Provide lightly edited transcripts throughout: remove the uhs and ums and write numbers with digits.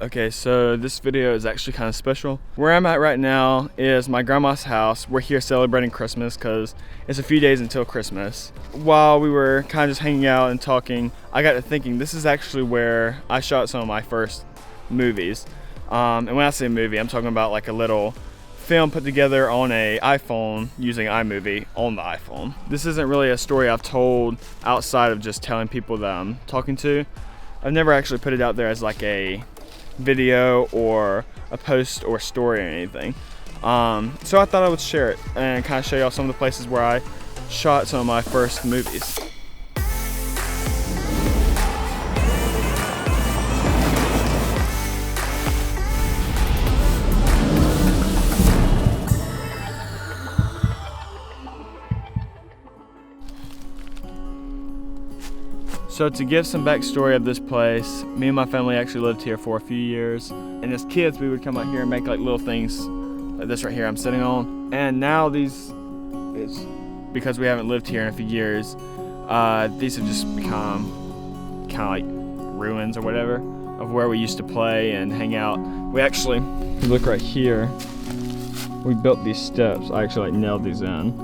Okay, so this video is actually kind of special. Where I'm at right now is my grandma's house. We're here celebrating Christmas because it's a few days until Christmas. While we were kind of just hanging out and talking, I got to thinking this is actually where I shot some of my first movies. And when I say movie, I'm talking about like a little film put together on an iPhone using iMovie on the iPhone. This isn't really a story I've told outside of just telling people that I'm talking to. I've never actually put it out there as like a video or a post or story or anything. So I thought I would share it and kind of show y'all some of the places where I shot some of my first movies. So to give some backstory of this place, me and my family actually lived here for a few years. And as kids, we would come out here and make like little things like this right here I'm sitting on. And now these, because we haven't lived here in a few years, these have just become kind of like ruins or whatever of where we used to play and hang out. We actually, if you look right here, we built these steps. I actually like nailed these in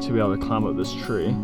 to be able to climb up this tree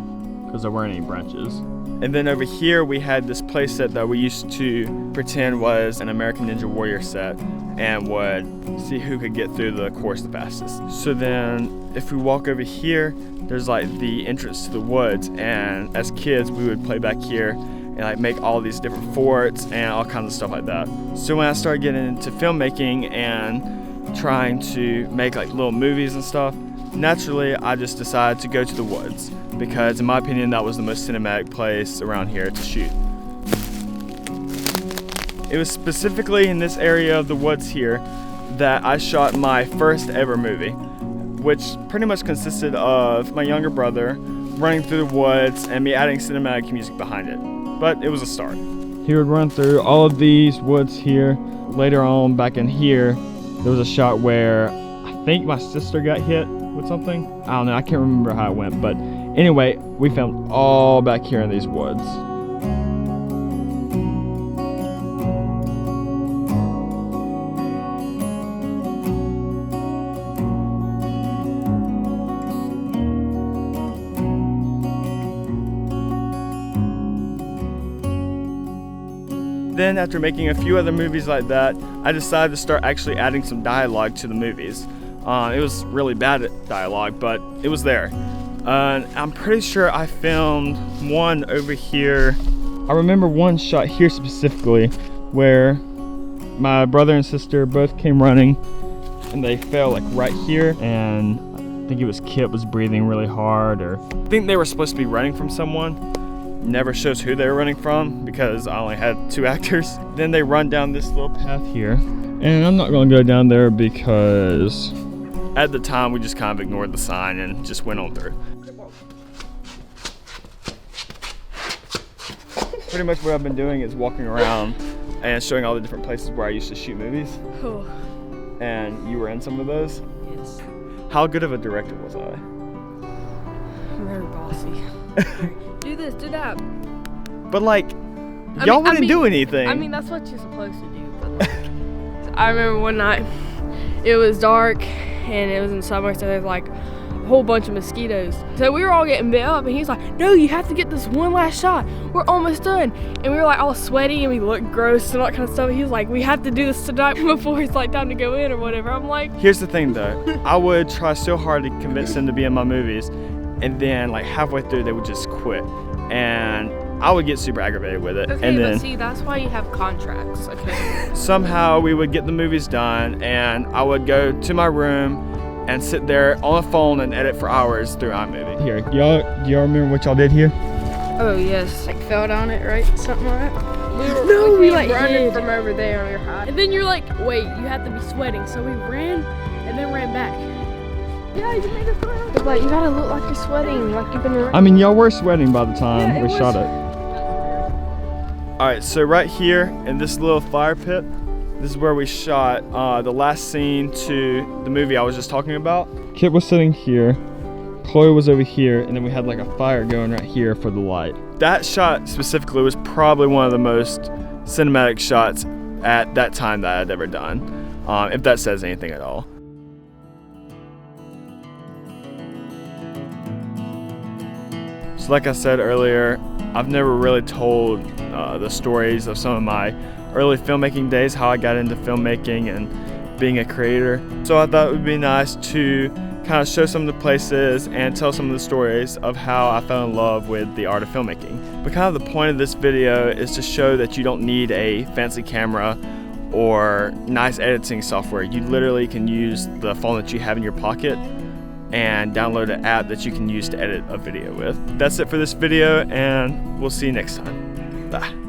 because there weren't any branches. And then over here we had this play set that we used to pretend was an American Ninja Warrior set and would see who could get through the course the fastest. So then if we walk over here, there's like the entrance to the woods, and as kids we would play back here and like make all these different forts and all kinds of stuff like that. So when I started getting into filmmaking and trying to make like little movies and stuff, naturally I just decided to go to the woods, because in my opinion that was the most cinematic place around here to shoot. It was specifically in this area of the woods here that I shot my first ever movie, which pretty much consisted of my younger brother running through the woods and me adding cinematic music behind it. But it was a start. He would run through all of these woods here. Later on, back in here, there was a shot where I think my sister got hit with something. I don't know, I can't remember how it went, but anyway, we filmed all back here in these woods. Then after making a few other movies like that, I decided to start actually adding some dialogue to the movies. It was really bad at dialogue, but it was there. I'm pretty sure I filmed one over here. I remember one shot here specifically where my brother and sister both came running and they fell like right here, and I think it was Kip was breathing really hard, or I think they were supposed to be running from someone. Never shows who they were running from because I only had 2 actors. Then they run down this little path here, and I'm not gonna go down there because at the time we just kind of ignored the sign and just went on through. Pretty much what I've been doing is walking around and showing all the different places where I used to shoot movies. Oh. And you were in some of those? Yes. How good of a director was I? Very bossy. Do this, do that. But like, y'all wouldn't do anything. I mean, that's what you're supposed to do. But like, I remember one night, it was dark and it was in summer, so there's like a whole bunch of mosquitoes. So we were all getting bit up, and he's like, no, you have to get this one last shot. We're almost done. And we were like all sweaty and we looked gross and all that kind of stuff. He was like, we have to do this tonight before it's like time to go in or whatever. I'm like, here's the thing though, I would try so hard to convince them to be in my movies, and then like halfway through they would just quit, and I would get super aggravated with it. okay, and then but see, that's why you have contracts, okay? somehow we would get the movies done, and I would go to my room and sit there on the phone and edit for hours through iMovie. Here, do y'all remember what y'all did here? Oh yes, like fell down it, right? Something like that. We like running hid. from over there and we were hiding. And then you're like, wait, you have to be sweating. So we ran and then ran back. Yeah, you made us run. It's like, you gotta look like you're sweating, like you've been running. I mean, y'all were sweating by the time Yeah, we it shot was. it. All right, so right here in this little fire pit, this is where we shot the last scene to the movie I was just talking about. Kip was sitting here, Chloe was over here, and then we had like a fire going right here for the light. That shot specifically was probably one of the most cinematic shots at that time that I'd ever done, if that says anything at all. So like I said earlier, I've never really told the stories of some of my early filmmaking days, how I got into filmmaking and being a creator. So I thought it would be nice to kind of show some of the places and tell some of the stories of how I fell in love with the art of filmmaking. But kind of the point of this video is to show that you don't need a fancy camera or nice editing software. You literally can use the phone that you have in your pocket and download an app that you can use to edit a video with. That's it for this video, and we'll see you next time. Bye.